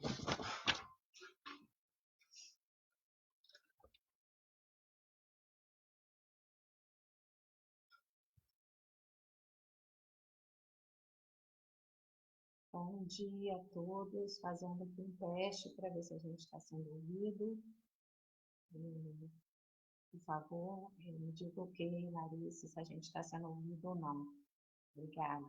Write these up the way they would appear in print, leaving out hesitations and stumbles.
Bom dia a todos, fazendo aqui um teste para ver se a gente está sendo ouvido. Por favor, me diga o que, Larissa, se a gente está sendo ouvido ou não. Obrigada.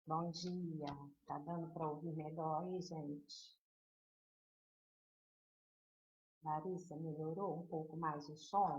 Bom dia, tá dando para ouvir melhor aí, gente? Larissa, melhorou um pouco mais o som?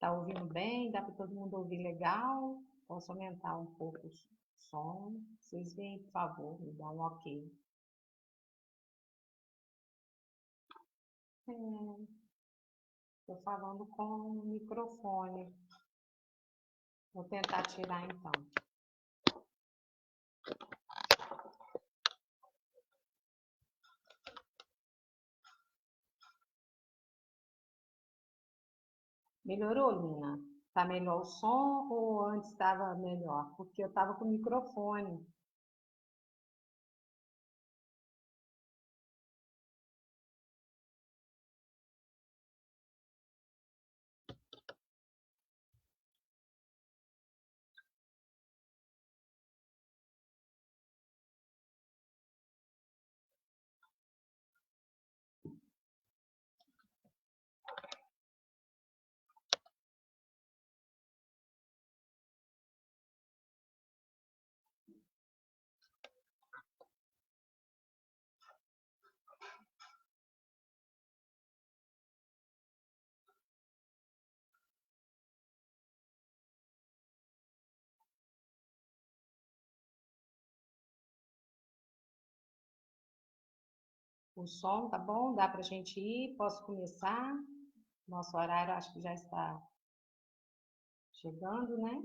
Tá ouvindo bem? Dá para todo mundo ouvir legal? Posso aumentar um pouco o som? Vocês veem, por favor, me dá um ok. Estou falando com o microfone. Vou tentar tirar então. Melhorou, Lina? Tá melhor o som ou antes estava melhor? Porque eu estava com o microfone. O som tá bom? Dá para a gente ir? Posso começar? Nosso horário acho que já está chegando, né?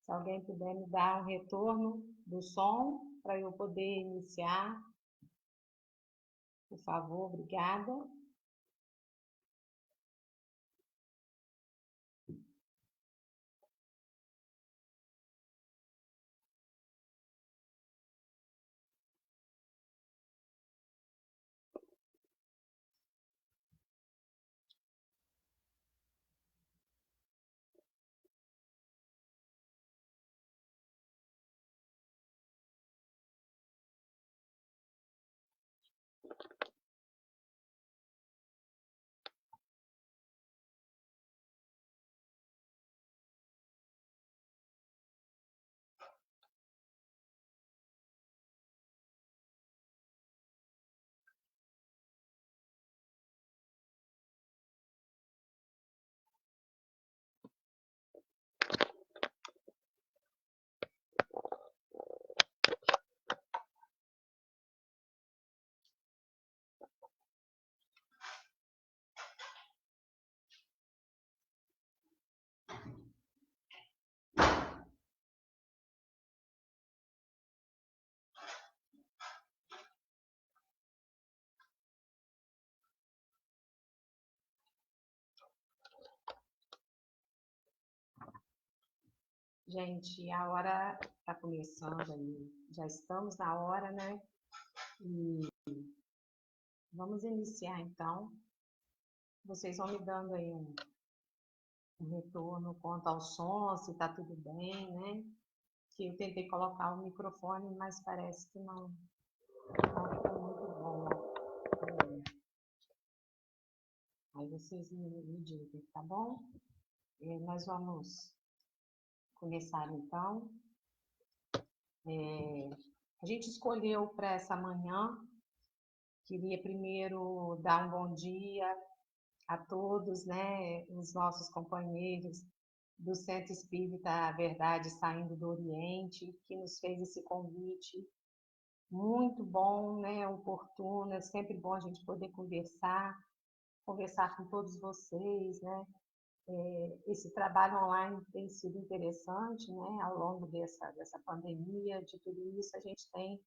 Se alguém puder me dar um retorno do som para eu poder iniciar, por favor, obrigada. Gente, a hora está começando aí, já estamos na hora, né? E vamos iniciar então. Vocês vão me dando aí um retorno quanto ao som, se está tudo bem, né? Que eu tentei colocar o microfone, mas parece que não ficou muito bom. Aí vocês me digam, tá bom? Nós vamos começar então. A gente escolheu para essa manhã, queria primeiro dar um bom dia a todos, né, os nossos companheiros do Centro Espírita Verdade Saindo do Oriente, que nos fez esse convite muito bom, né, oportuno, é sempre bom a gente poder conversar com todos vocês, né. Esse trabalho online tem sido interessante, né, ao longo dessa pandemia, de tudo isso a gente tem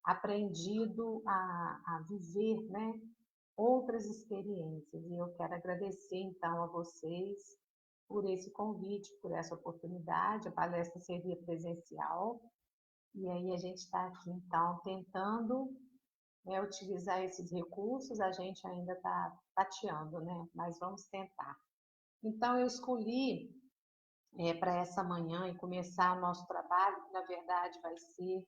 aprendido a viver, né, outras experiências. E eu quero agradecer, então, a vocês por esse convite, por essa oportunidade. A palestra seria presencial, e aí a gente está aqui, então, tentando, né, utilizar esses recursos. A gente ainda está tateando, né, mas vamos tentar. Então, eu escolhi para essa manhã e começar o nosso trabalho, que na verdade vai ser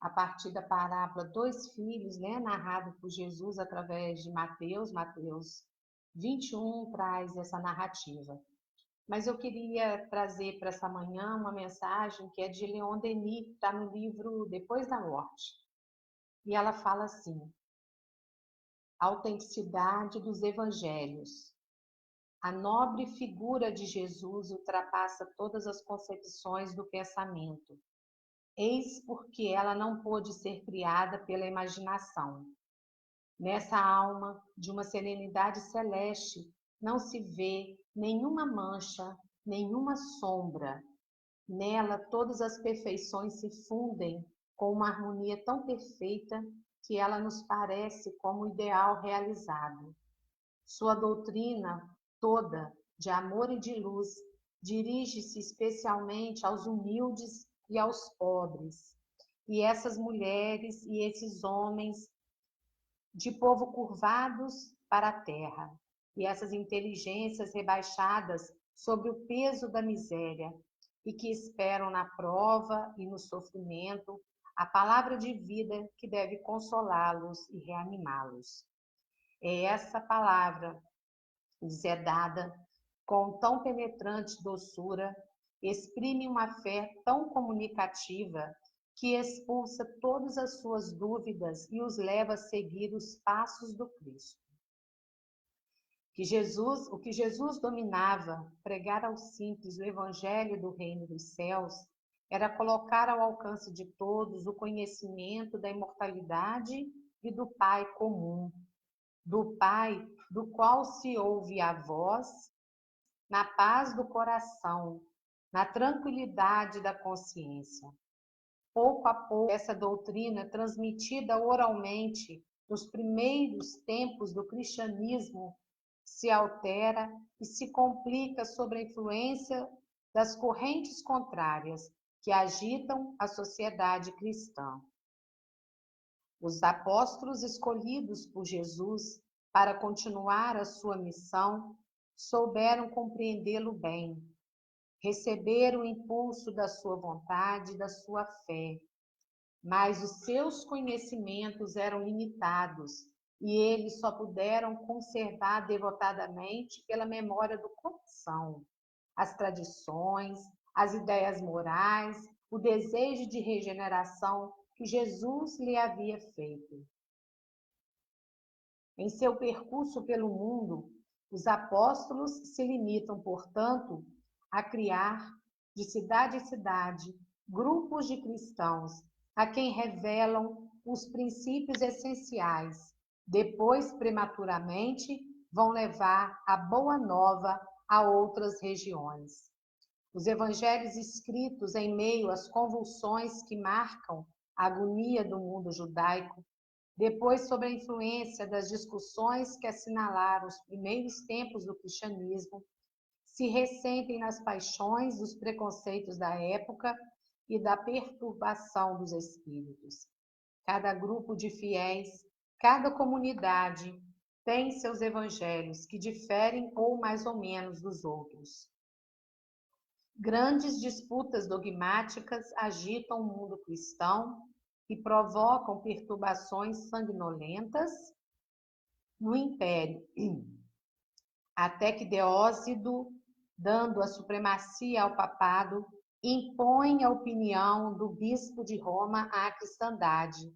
a partir da parábola Dois Filhos, né, narrado por Jesus através de Mateus 21 traz essa narrativa. Mas eu queria trazer para essa manhã uma mensagem que é de Leon Denis, que está no livro Depois da Morte. E ela fala assim: a autenticidade dos evangelhos. A nobre figura de Jesus ultrapassa todas as concepções do pensamento. Eis porque ela não pôde ser criada pela imaginação. Nessa alma de uma serenidade celeste não se vê nenhuma mancha, nenhuma sombra. Nela todas as perfeições se fundem com uma harmonia tão perfeita que ela nos parece como o ideal realizado. Sua doutrina toda de amor e de luz dirige-se especialmente aos humildes e aos pobres. E essas mulheres e esses homens de povo curvados para a terra, e essas inteligências rebaixadas sobre o peso da miséria, e que esperam na prova e no sofrimento a palavra de vida que deve consolá-los e reanimá-los. É essa palavra lhes é dada com tão penetrante doçura, exprime uma fé tão comunicativa que expulsa todas as suas dúvidas e os leva a seguir os passos do Cristo. O que Jesus dominava, pregar aos simples o evangelho do reino dos céus, era colocar ao alcance de todos o conhecimento da imortalidade e do Pai comum, do Pai do qual se ouve a voz na paz do coração, na tranquilidade da consciência. Pouco a pouco, essa doutrina, transmitida oralmente nos primeiros tempos do cristianismo, se altera e se complica sob a influência das correntes contrárias que agitam a sociedade cristã. Os apóstolos escolhidos por Jesus para continuar a sua missão souberam compreendê-lo bem, receberam o impulso da sua vontade e da sua fé, mas os seus conhecimentos eram limitados e eles só puderam conservar devotadamente pela memória do coração as tradições, as ideias morais, o desejo de regeneração que Jesus lhe havia feito. Em seu percurso pelo mundo, os apóstolos se limitam, portanto, a criar, de cidade em cidade, grupos de cristãos a quem revelam os princípios essenciais. Depois, prematuramente, vão levar a boa nova a outras regiões. Os evangelhos escritos em meio às convulsões que marcam a agonia do mundo judaico, depois sob a influência das discussões que assinalaram os primeiros tempos do cristianismo, se ressentem nas paixões dos preconceitos da época e da perturbação dos espíritos. Cada grupo de fiéis, cada comunidade tem seus evangelhos que diferem ou mais ou menos dos outros. Grandes disputas dogmáticas agitam o mundo cristão e provocam perturbações sanguinolentas no império, até que Deócido, dando a supremacia ao papado, impõe a opinião do bispo de Roma à cristandade.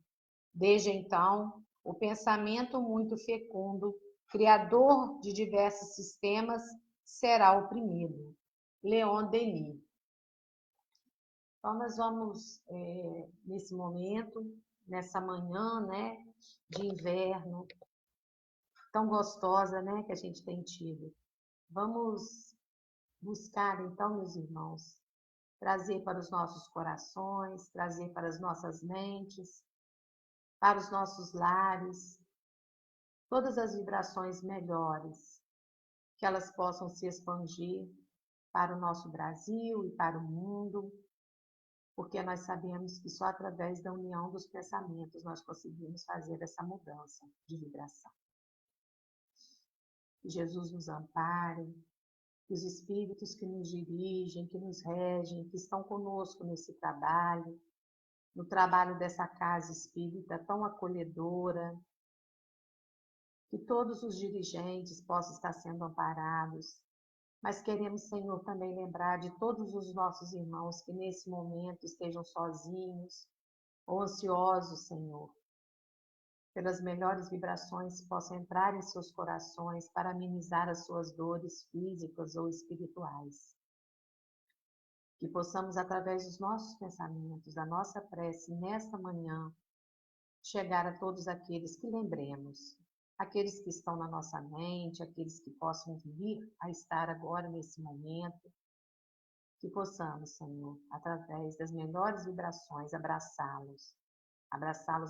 Desde então, o pensamento muito fecundo, criador de diversos sistemas, será oprimido. Leon Denis. Então, nós vamos, nesse momento, nessa manhã, né, de inverno, tão gostosa, né, que a gente tem tido. Vamos buscar, então, meus irmãos, trazer para os nossos corações, trazer para as nossas mentes, para os nossos lares, todas as vibrações melhores, que elas possam se expandir para o nosso Brasil e para o mundo, porque nós sabemos que só através da união dos pensamentos nós conseguimos fazer essa mudança de vibração. Que Jesus nos ampare, que os espíritos que nos dirigem, que nos regem, que estão conosco nesse trabalho, no trabalho dessa casa espírita tão acolhedora, que todos os dirigentes possam estar sendo amparados. Mas queremos, Senhor, também lembrar de todos os nossos irmãos que nesse momento estejam sozinhos ou ansiosos, Senhor, pelas melhores vibrações que possam entrar em seus corações para amenizar as suas dores físicas ou espirituais. Que possamos, através dos nossos pensamentos, da nossa prece, nesta manhã, chegar a todos aqueles que lembremos, aqueles que estão na nossa mente, aqueles que possam vir a estar agora nesse momento, que possamos, Senhor, através das melhores vibrações, abraçá-los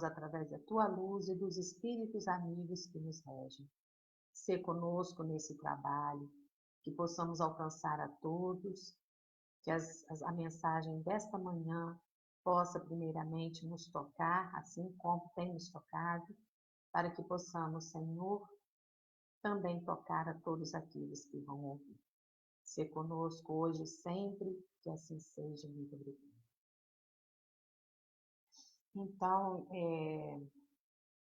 através da Tua luz e dos espíritos amigos que nos regem. Ser conosco nesse trabalho, que possamos alcançar a todos, que a mensagem desta manhã possa primeiramente nos tocar, assim como tem nos tocado, para que possamos, Senhor, também tocar a todos aqueles que vão ouvir. Ser conosco hoje e sempre, que assim seja. Muito obrigada. Então,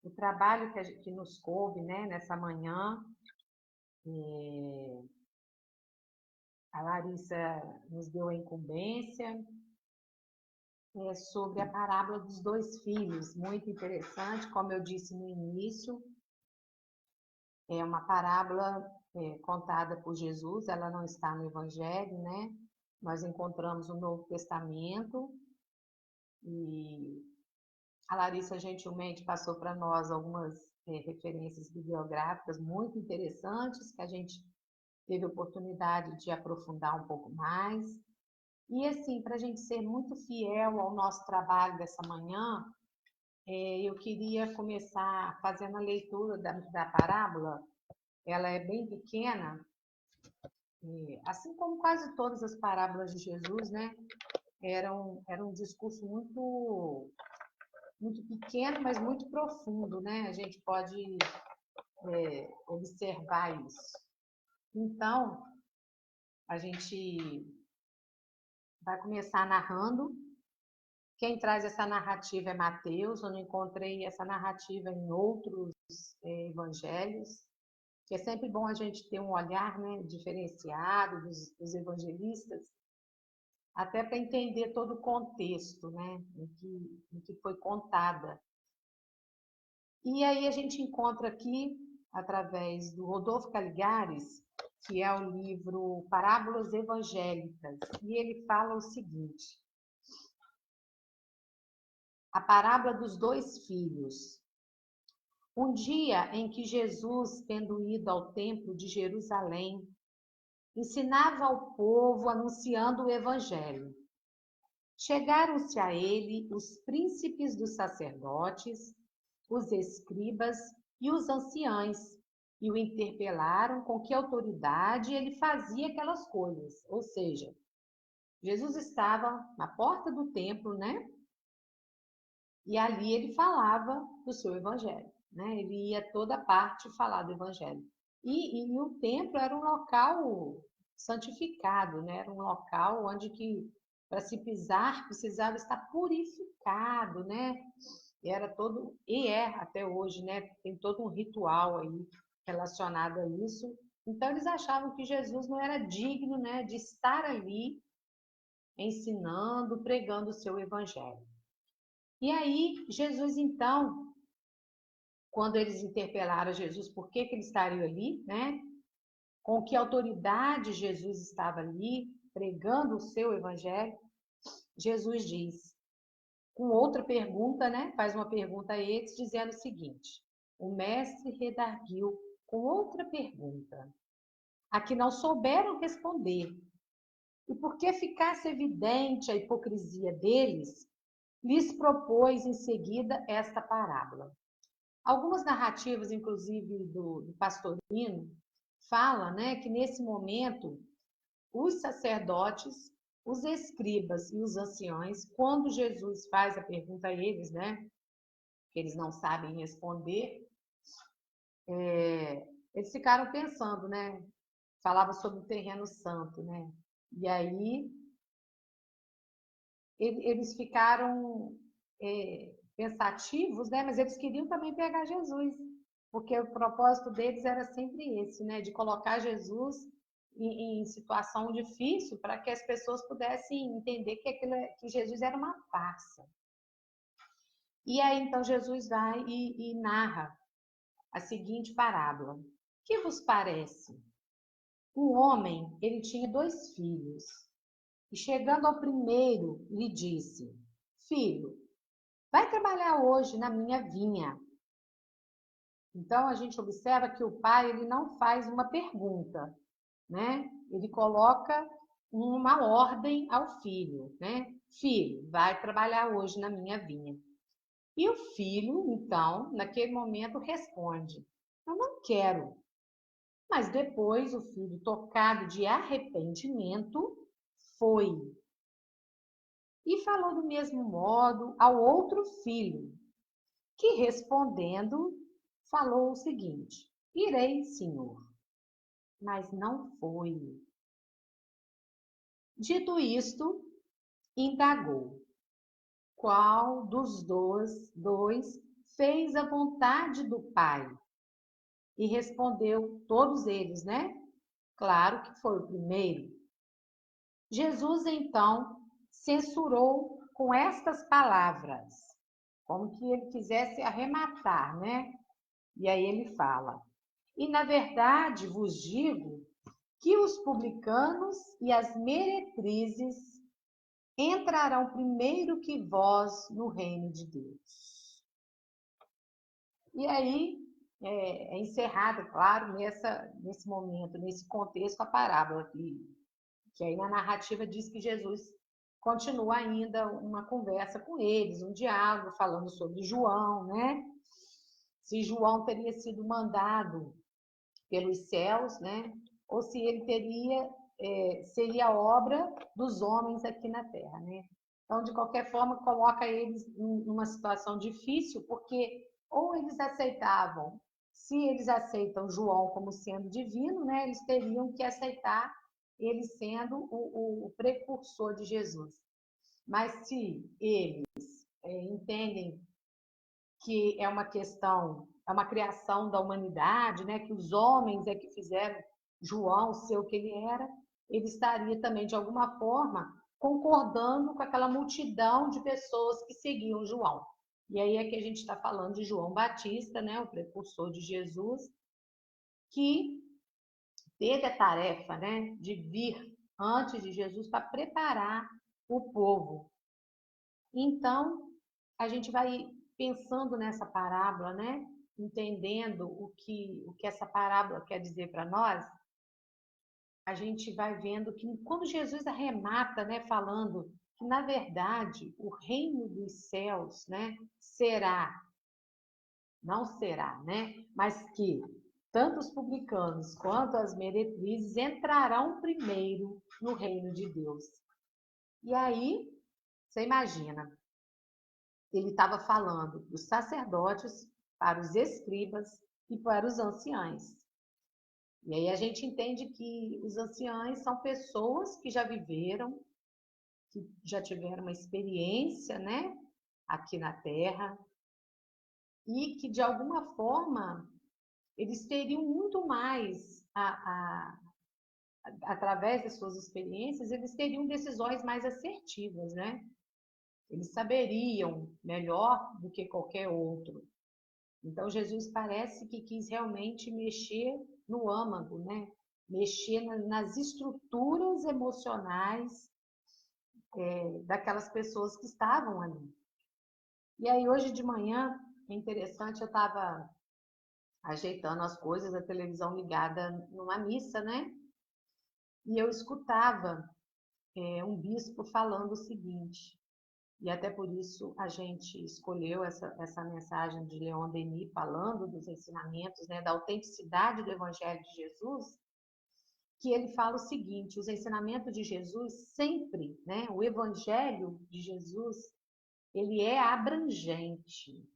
o trabalho que nos coube, né, nessa manhã, a Larissa nos deu a incumbência, sobre a parábola dos dois filhos, muito interessante, como eu disse no início, é uma parábola contada por Jesus, ela não está no Evangelho, né? Nós encontramos no Novo Testamento, e a Larissa gentilmente passou para nós algumas referências bibliográficas muito interessantes, que a gente teve oportunidade de aprofundar um pouco mais. E assim, para a gente ser muito fiel ao nosso trabalho dessa manhã, eu queria começar fazendo a leitura da parábola. Ela é bem pequena, assim como quase todas as parábolas de Jesus, né? Era um discurso muito, muito pequeno, mas muito profundo, né? A gente pode observar isso. Então, a gente vai começar narrando. Quem traz essa narrativa é Mateus. Eu não encontrei essa narrativa em outros evangelhos, que é sempre bom a gente ter um olhar, né, diferenciado dos evangelistas, até para entender todo o contexto, né, em que foi contada. E aí a gente encontra aqui, através do Rodolfo Caligares, que é o livro Parábolas Evangélicas, e ele fala o seguinte: a parábola dos dois filhos. Um dia em que Jesus, tendo ido ao templo de Jerusalém, ensinava ao povo anunciando o evangelho. Chegaram-se a ele os príncipes dos sacerdotes, os escribas e os anciães, e o interpelaram com que autoridade ele fazia aquelas coisas. Ou seja, Jesus estava na porta do templo, né? E ali ele falava do seu evangelho, né? Ele ia a toda parte falar do evangelho. E o templo era um local santificado, né? Era um local onde que para se pisar precisava estar purificado, né? Era todo, e é até hoje, né? Tem todo um ritual aí relacionado a isso. Então eles achavam que Jesus não era digno, né, de estar ali ensinando, pregando o seu evangelho. E aí Jesus então, quando eles interpelaram Jesus por que ele estaria ali, né? Com que autoridade Jesus estava ali pregando o seu evangelho, Jesus diz, com outra pergunta, né? Faz uma pergunta a eles, dizendo o seguinte: o mestre redarguiu com outra pergunta, a que não souberam responder. E porque ficasse evidente a hipocrisia deles, lhes propôs em seguida esta parábola. Algumas narrativas, inclusive do Pastorino, fala, né, que nesse momento os sacerdotes, os escribas e os anciões, quando Jesus faz a pergunta a eles, né, que eles não sabem responder, eles ficaram pensando, né, falava sobre o terreno santo, né, e aí eles ficaram pensativos, né, mas eles queriam também pegar Jesus, porque o propósito deles era sempre esse, né, de colocar Jesus em situação difícil para que as pessoas pudessem entender que Jesus era uma farsa. E aí então Jesus vai e narra a seguinte parábola: que vos parece? Um homem, ele tinha 2 filhos, e chegando ao primeiro, lhe disse: filho, vai trabalhar hoje na minha vinha. Então a gente observa que o pai ele não faz uma pergunta, né? Ele coloca uma ordem ao filho, né? Filho, vai trabalhar hoje na minha vinha. E o filho, então, naquele momento responde: eu não quero. Mas depois o filho, tocado de arrependimento, foi e falou do mesmo modo ao outro filho, que respondendo, falou o seguinte: irei, senhor. Mas não foi. Dito isto, indagou: qual dos dois fez a vontade do pai? E respondeu todos eles, né? Claro que foi o primeiro. Jesus então censurou com estas palavras, como que ele quisesse arrematar, né? E aí ele fala: e na verdade vos digo que os publicanos e as meretrizes entrarão primeiro que vós no reino de Deus. E aí é encerrada, claro, nesse momento, nesse contexto, a parábola Que aí na narrativa diz que Jesus continua ainda uma conversa com eles, um diálogo falando sobre João, né? Se João teria sido mandado pelos céus, né? Ou se ele seria obra dos homens aqui na Terra, né? Então, de qualquer forma, coloca eles numa situação difícil, porque ou eles aceitavam, se eles aceitam João como sendo divino, né? Eles teriam que aceitar ele sendo o precursor de Jesus. Mas se eles entendem que é uma questão, é uma criação da humanidade, né? Que os homens é que fizeram João ser o que ele era, ele estaria também, de alguma forma, concordando com aquela multidão de pessoas que seguiam João. E aí é que a gente está falando de João Batista, né? O precursor de Jesus, que teve a tarefa, né? De vir antes de Jesus para preparar o povo. Então, a gente vai pensando nessa parábola, né? Entendendo o que essa parábola quer dizer para nós, a gente vai vendo que quando Jesus arremata, né, falando que na verdade o reino dos céus, né, não será, né, mas que tanto os publicanos quanto as meretrizes entrarão primeiro no reino de Deus. E aí, você imagina, ele estava falando dos sacerdotes para os escribas e para os anciães. E aí a gente entende que os anciães são pessoas que já viveram, que já tiveram uma experiência, né, aqui na Terra, e que de alguma forma eles teriam muito mais através das suas experiências, eles teriam decisões mais assertivas, né? Eles saberiam melhor do que qualquer outro. Então, Jesus parece que quis realmente mexer no âmago, né? Mexer nas estruturas emocionais daquelas pessoas que estavam ali. E aí, hoje de manhã, é interessante, eu estava ajeitando as coisas, a televisão ligada numa missa, né? E eu escutava um bispo falando o seguinte, e até por isso a gente escolheu essa mensagem de Leon Denis falando dos ensinamentos, né, da autenticidade do Evangelho de Jesus, que ele fala o seguinte: os ensinamentos de Jesus sempre, né, o Evangelho de Jesus, ele é abrangente,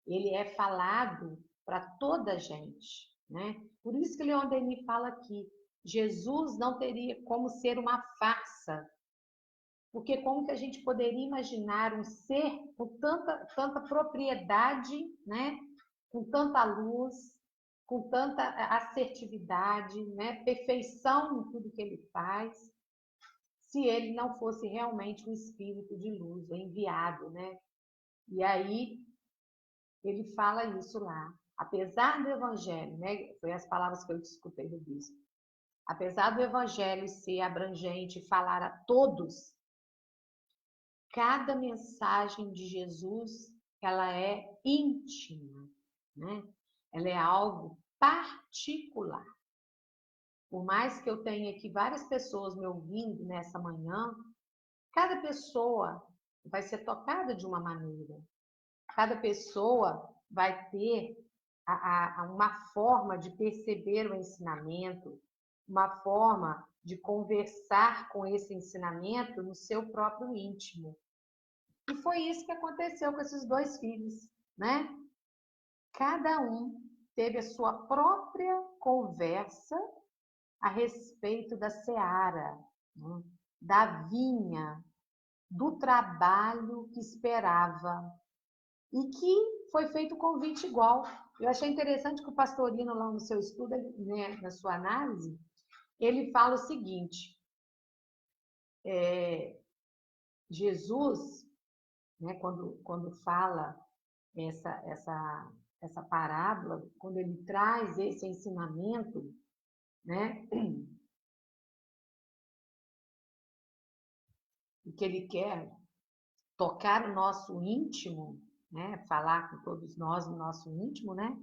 ele é falado para toda a gente, né? Por isso que Leon Denis fala que Jesus não teria como ser uma farsa, porque como que a gente poderia imaginar um ser com tanta propriedade, né? Com tanta luz, com tanta assertividade, né? Perfeição em tudo que ele faz, se ele não fosse realmente um espírito de luz, enviado, né? E aí ele fala isso lá. Apesar do evangelho, né? Foi as palavras que eu escutei do bispo. Apesar do evangelho ser abrangente, falar a todos, cada mensagem de Jesus, ela é íntima, né? Ela é algo particular. Por mais que eu tenha aqui várias pessoas me ouvindo nessa manhã, cada pessoa vai ser tocada de uma maneira. Cada pessoa vai ter uma forma de perceber o ensinamento, uma forma de conversar com esse ensinamento no seu próprio íntimo. E foi isso que aconteceu com esses dois filhos, né? Cada um teve a sua própria conversa a respeito da seara, né? Da vinha, do trabalho que esperava e que foi feito o convite igual. Eu achei interessante que o Pastorino, lá no seu estudo, né, na sua análise, ele fala o seguinte, Jesus, né, quando fala essa parábola, quando ele traz esse ensinamento, né, e que ele quer tocar o nosso íntimo, né, falar com todos nós no nosso íntimo, né,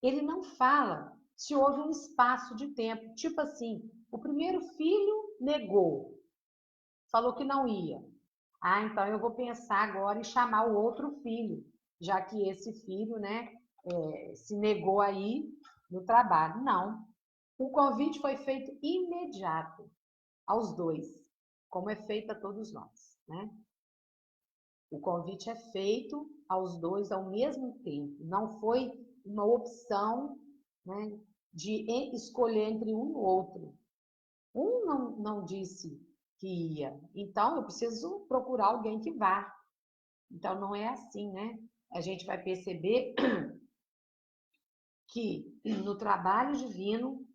ele não fala se houve um espaço de tempo. Tipo assim, o primeiro filho negou, falou que não ia. Ah, então eu vou pensar agora em chamar o outro filho, já que esse filho, né, se negou aí no trabalho. Não. O convite foi feito imediato aos dois, como é feito a todos nós, né? O convite é feito aos dois ao mesmo tempo. Não foi uma opção, né, de escolher entre um e o outro. Um não disse que ia, então eu preciso procurar alguém que vá. Então não é assim, né? A gente vai perceber que no trabalho divino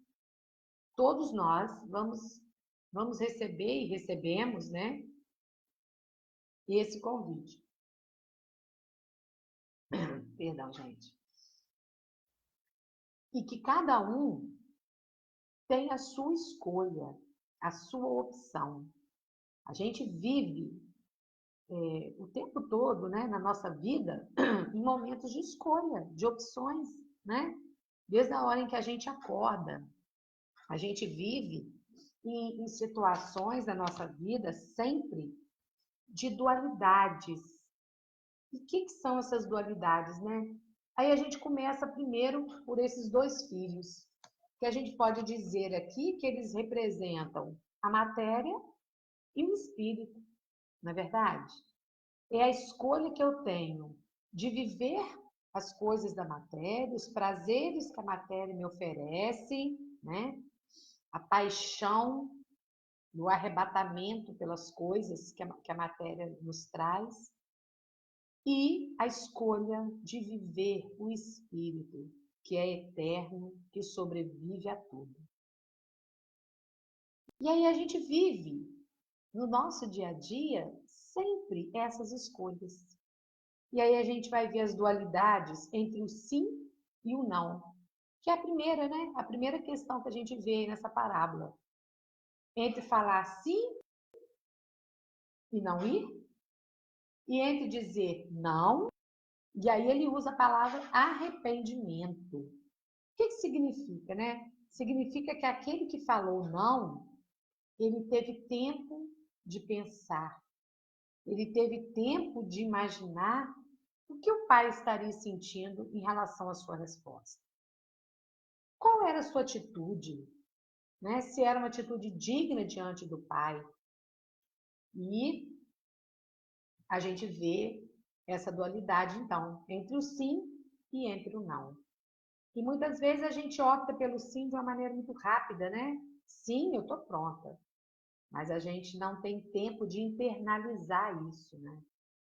todos nós vamos receber e recebemos, né, esse convite. Perdão, gente. E que cada um tem a sua escolha, a sua opção. A gente vive o tempo todo, né, na nossa vida, em momentos de escolha, de opções, né? Desde a hora em que a gente acorda, a gente vive em situações da nossa vida sempre de dualidades. E o que são essas dualidades, né? Aí a gente começa primeiro por esses dois filhos, que a gente pode dizer aqui que eles representam a matéria e o espírito, não é verdade? É a escolha que eu tenho de viver as coisas da matéria, os prazeres que a matéria me oferece, né? A paixão do arrebatamento pelas coisas que a matéria nos traz, e a escolha de viver o espírito, que é eterno, que sobrevive a tudo. E aí a gente vive no nosso dia a dia sempre essas escolhas. E aí a gente vai ver as dualidades entre o sim e o não, que é a primeira, né? A primeira questão que a gente vê aí nessa parábola. Entre falar sim e não ir, e entre dizer não, e aí ele usa a palavra arrependimento. O que significa, né? Significa que aquele que falou não, ele teve tempo de pensar, ele teve tempo de imaginar o que o pai estaria sentindo em relação à sua resposta. Qual era a sua atitude? Né? Se era uma atitude digna diante do pai. E a gente vê essa dualidade, então, entre o sim e entre o não. E muitas vezes a gente opta pelo sim de uma maneira muito rápida, né? Sim, eu estou pronta. Mas a gente não tem tempo de internalizar isso, né?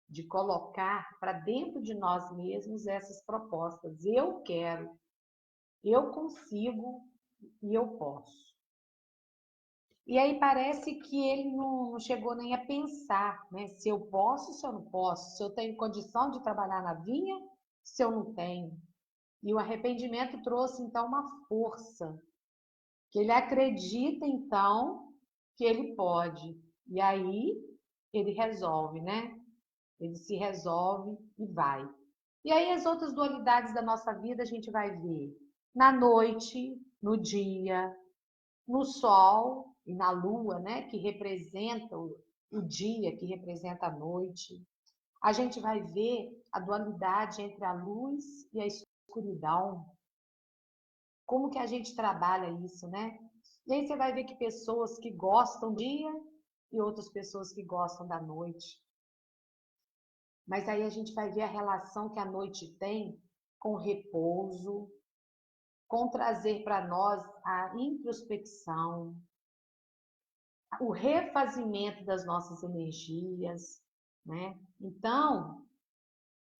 De colocar para dentro de nós mesmos essas propostas. Eu quero, eu consigo e eu posso. E aí parece que ele não chegou nem a pensar, né? Se eu posso, se eu não posso, se eu tenho condição de trabalhar na vinha, se eu não tenho. E o arrependimento trouxe então uma força, que ele acredita então que ele pode. E aí ele resolve, né? Ele se resolve e vai. E aí as outras dualidades da nossa vida a gente vai ver na noite, no dia, no sol e na lua, né, que representa o dia, que representa a noite. A gente vai ver a dualidade entre a luz e a escuridão. Como que a gente trabalha isso, né? E aí você vai ver que pessoas que gostam do dia e outras pessoas que gostam da noite. Mas aí a gente vai ver a relação que a noite tem com o repouso, com trazer para nós a introspecção, o refazimento das nossas energias, né? Então,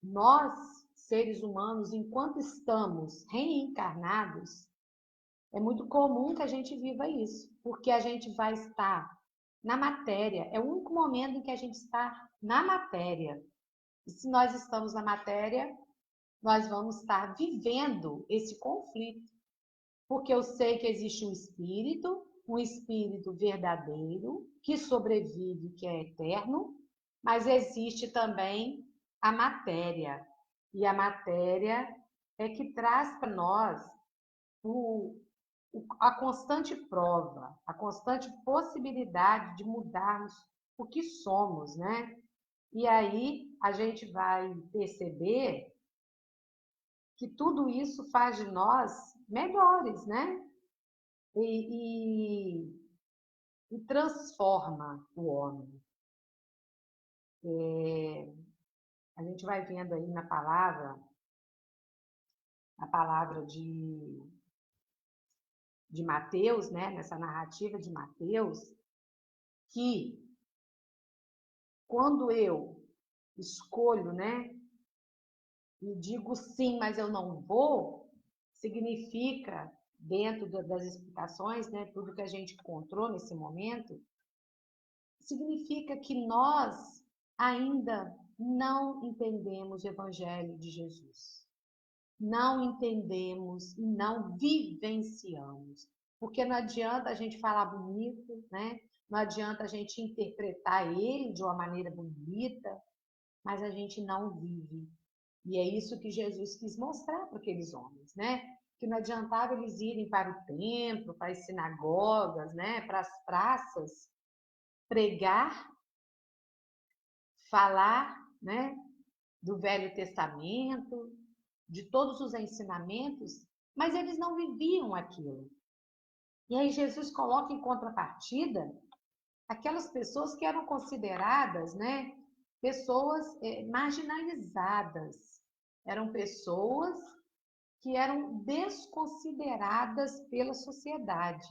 nós, seres humanos, enquanto estamos reencarnados, é muito comum que a gente viva isso, porque a gente vai estar na matéria, é o único momento em que a gente está na matéria. E se nós estamos na matéria, nós vamos estar vivendo esse conflito, porque eu sei que existe um espírito verdadeiro, que sobrevive, que é eterno, mas existe também a matéria. E a matéria é que traz para nós a constante prova, a constante possibilidade de mudarmos o que somos, né? E aí a gente vai perceber que tudo isso faz de nós melhores, né? E, e transforma o homem. A gente vai vendo aí na palavra, a palavra de Mateus, né? Nessa narrativa de Mateus, que quando eu escolho, né? E digo sim, mas eu não vou, significa, dentro das explicações, né? Tudo que a gente encontrou nesse momento, significa que nós ainda não entendemos o Evangelho de Jesus. Não entendemos e não vivenciamos. Porque não adianta a gente falar bonito, né? Não adianta a gente interpretar ele de uma maneira bonita, mas a gente não vive. E é isso que Jesus quis mostrar para aqueles homens, né? Que não adiantava eles irem para o templo, para as sinagogas, né? Para as praças, pregar, falar, né? Do Velho Testamento, de todos os ensinamentos, mas eles não viviam aquilo. E aí Jesus coloca em contrapartida aquelas pessoas que eram consideradas, né, pessoas marginalizadas, eram pessoas que eram desconsideradas pela sociedade.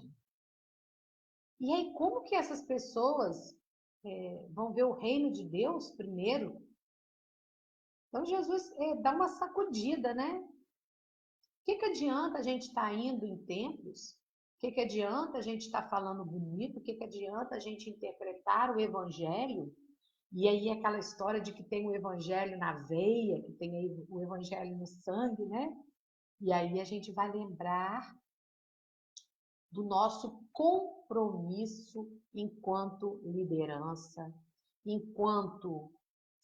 E aí como que essas pessoas vão ver o reino de Deus primeiro? Então Jesus dá uma sacudida, né? Que adianta a gente estar indo em templos? O que adianta a gente estar falando bonito? O que adianta a gente interpretar o evangelho? E aí aquela história de que tem o evangelho na veia, que tem aí o evangelho no sangue, né? E aí a gente vai lembrar do nosso compromisso enquanto liderança, enquanto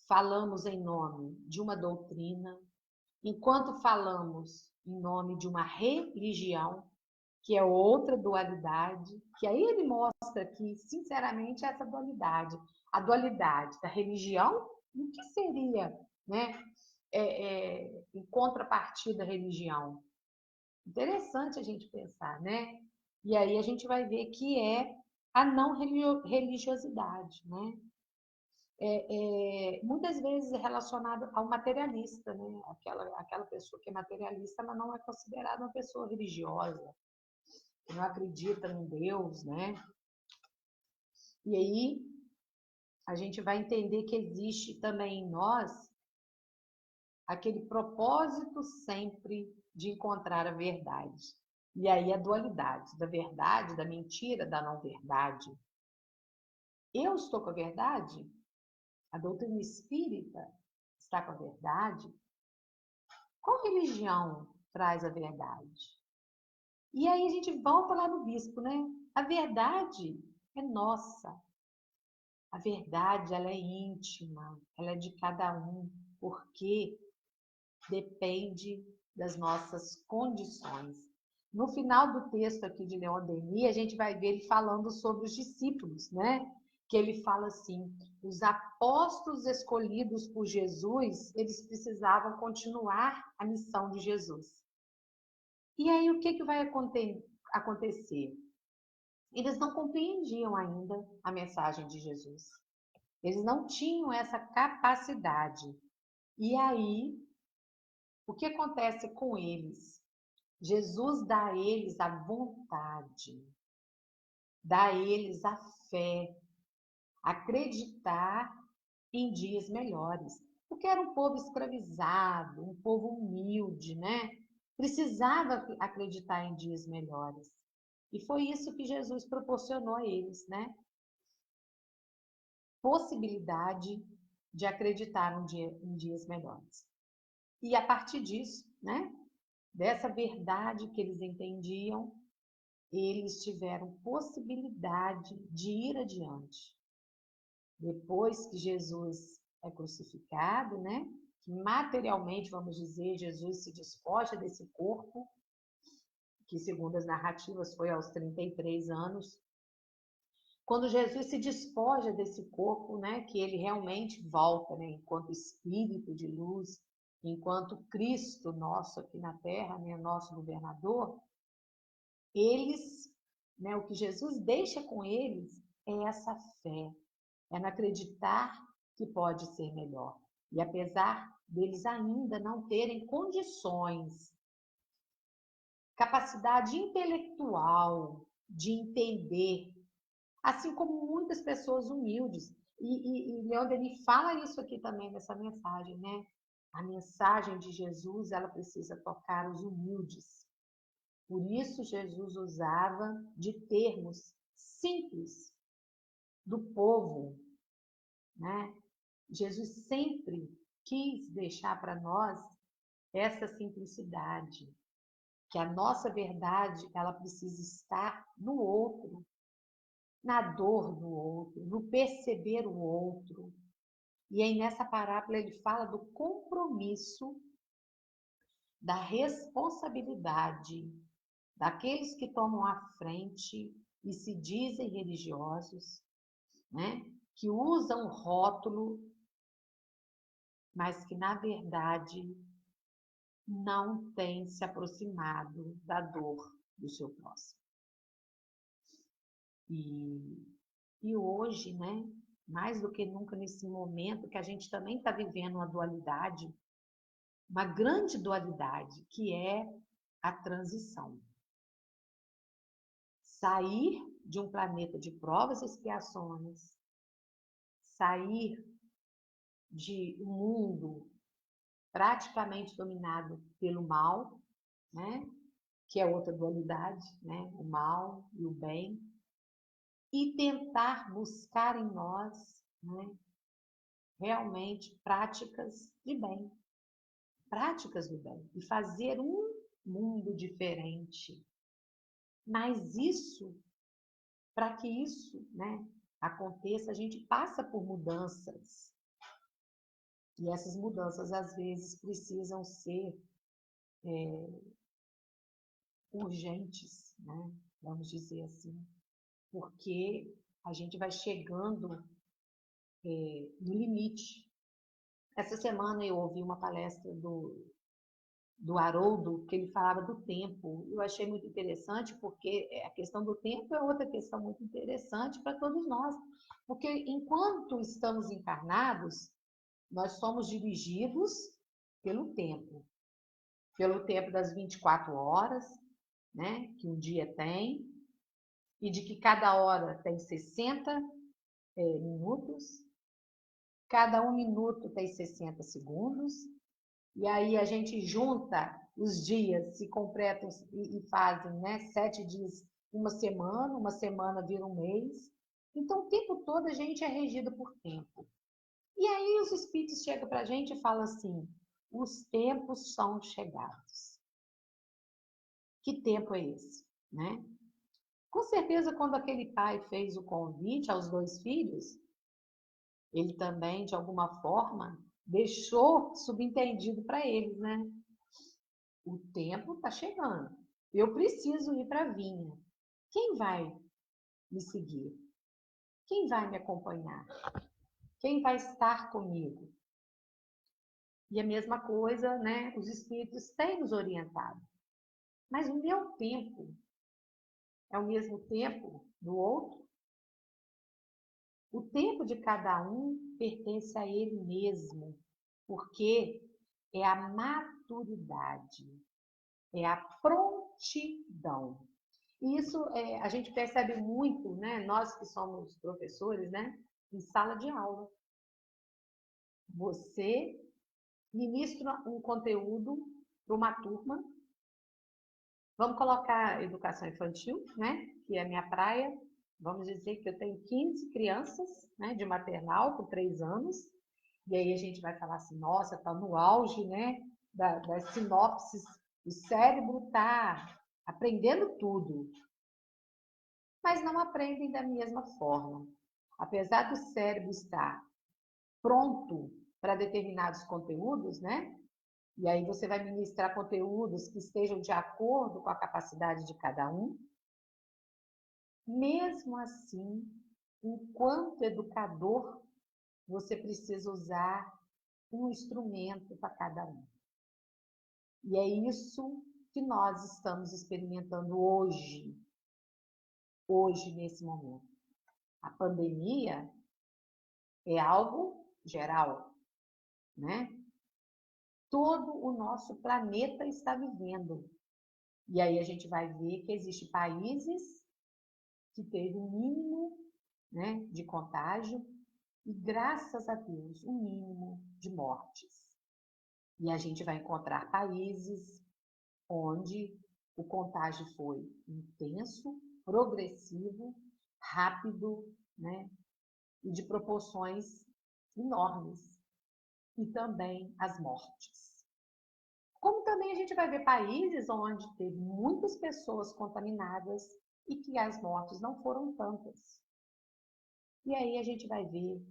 falamos em nome de uma doutrina, enquanto falamos em nome de uma religião, que é outra dualidade, que aí ele mostra que, sinceramente, essa dualidade, a dualidade da religião, o que seria, né, em contrapartida à religião? Interessante a gente pensar, né? E aí a gente vai ver que é a não religiosidade, né? Muitas vezes é relacionado ao materialista, né? Aquela pessoa que é materialista, ela não é considerada uma pessoa religiosa, que não acredita em Deus, né? E aí a gente vai entender que existe também em nós aquele propósito sempre de encontrar a verdade. E aí a dualidade da verdade, da mentira, da não verdade. Eu estou com a verdade? A doutrina espírita está com a verdade? Qual religião traz a verdade? E aí a gente volta lá no bispo, né? A verdade é nossa. A verdade, ela é íntima, ela é de cada um, porque depende das nossas condições. No final do texto aqui de Leon Denis, a gente vai ver ele falando sobre os discípulos, né? Que ele fala assim, os apóstolos escolhidos por Jesus, eles precisavam continuar a missão de Jesus. E aí o que vai acontecer? Eles não compreendiam ainda a mensagem de Jesus. Eles não tinham essa capacidade. E aí, o que acontece com eles? Jesus dá a eles a vontade, dá a eles a fé, acreditar em dias melhores. Porque era um povo escravizado, um povo humilde, né? Precisava acreditar em dias melhores. E foi isso que Jesus proporcionou a eles, né? Possibilidade de acreditar em dias melhores. E a partir disso, né? Dessa verdade que eles entendiam, eles tiveram possibilidade de ir adiante. Depois que Jesus é crucificado, né? Que materialmente, vamos dizer, Jesus se despoja desse corpo, que segundo as narrativas foi aos 33 anos, quando Jesus se despoja desse corpo, né, que ele realmente volta, né, enquanto espírito de luz, enquanto Cristo nosso aqui na terra, né, nosso governador, eles, né, o que Jesus deixa com eles é essa fé, é no acreditar que pode ser melhor. E apesar deles ainda não terem condições, capacidade intelectual de entender, assim como muitas pessoas humildes. E Leon Denis fala isso aqui também nessa mensagem, né? A mensagem de Jesus, ela precisa tocar os humildes. Por isso Jesus usava de termos simples do povo, né? Jesus sempre quis deixar para nós essa simplicidade, que a nossa verdade, ela precisa estar no outro, na dor do outro, no perceber o outro. E aí nessa parábola ele fala do compromisso, da responsabilidade daqueles que tomam a frente e se dizem religiosos, né? Que usam rótulo, mas que na verdade não têm se aproximado da dor do seu próximo. E hoje, né, mais do que nunca nesse momento que a gente também está vivendo uma dualidade, uma grande dualidade, que é a transição. Sair de um planeta de provas e expiações, sair de um mundo praticamente dominado pelo mal, né, que é outra dualidade, né, o mal e o bem, e tentar buscar em nós, né, realmente práticas de bem, práticas do bem, e fazer um mundo diferente. Mas isso, para que isso, né, aconteça, a gente passa por mudanças. E essas mudanças, às vezes, precisam ser urgentes, né? Vamos dizer assim, porque a gente vai chegando no limite. Essa semana eu ouvi uma palestra do Haroldo, que ele falava do tempo. Eu achei muito interessante, porque a questão do tempo é outra questão muito interessante para todos nós. Porque enquanto estamos encarnados, nós somos dirigidos pelo tempo das 24 horas, né, que um dia tem, e de que cada hora tem 60 minutos, cada um minuto tem 60 segundos, e aí a gente junta os dias, se completam e fazem, né, 7 dias, uma semana vira um mês. Então, o tempo todo a gente é regido por tempo. E aí os espíritos chegam para a gente e falam assim, os tempos são chegados. Que tempo é esse, né? Com certeza, quando aquele pai fez o convite aos 2 filhos, ele também, de alguma forma, deixou subentendido para eles, né? O tempo está chegando. Eu preciso ir para a vinha. Quem vai me seguir? Quem vai me acompanhar? Quem vai estar comigo? E a mesma coisa, né? Os espíritos têm nos orientado. Mas o meu tempo é o mesmo tempo do outro? O tempo de cada um pertence a ele mesmo, porque é a maturidade, é a prontidão. E isso a gente percebe muito, né? Nós que somos professores, né? Em sala de aula. Você ministra um conteúdo para uma turma. Vamos colocar educação infantil, né? Que é a minha praia. Vamos dizer que eu tenho 15 crianças, né? De maternal com 3 anos. E aí a gente vai falar assim, nossa, está no auge, né? Das sinopses. O cérebro está aprendendo tudo. Mas não aprendem da mesma forma. Apesar do cérebro estar pronto para determinados conteúdos, né? E aí você vai ministrar conteúdos que estejam de acordo com a capacidade de cada um. Mesmo assim, enquanto educador, você precisa usar um instrumento para cada um. E é isso que nós estamos experimentando hoje, nesse momento. A pandemia é algo geral, né? Todo o nosso planeta está vivendo. E aí a gente vai ver que existem países que teve um mínimo, né, de contágio e, graças a Deus, um mínimo de mortes. E a gente vai encontrar países onde o contágio foi intenso, progressivo, rápido, né, e de proporções enormes. E também as mortes. Como também a gente vai ver países onde teve muitas pessoas contaminadas e que as mortes não foram tantas. E aí a gente vai ver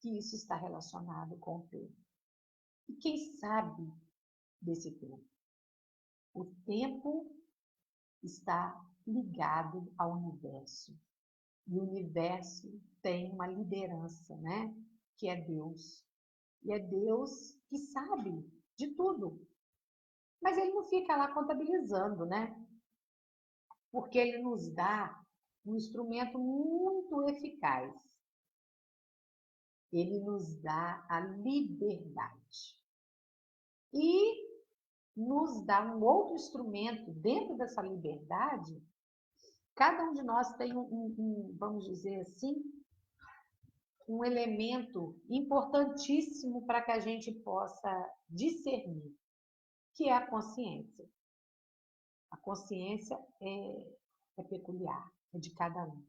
que isso está relacionado com o tempo. E quem sabe desse tempo? O tempo está ligado ao universo. E o universo tem uma liderança, né? Que é Deus. E é Deus que sabe de tudo. Mas ele não fica lá contabilizando, né? Porque ele nos dá um instrumento muito eficaz. Ele nos dá a liberdade. E nos dá um outro instrumento dentro dessa liberdade. Cada um de nós tem vamos dizer assim, um elemento importantíssimo para que a gente possa discernir, que é a consciência. A consciência é peculiar, é de cada um.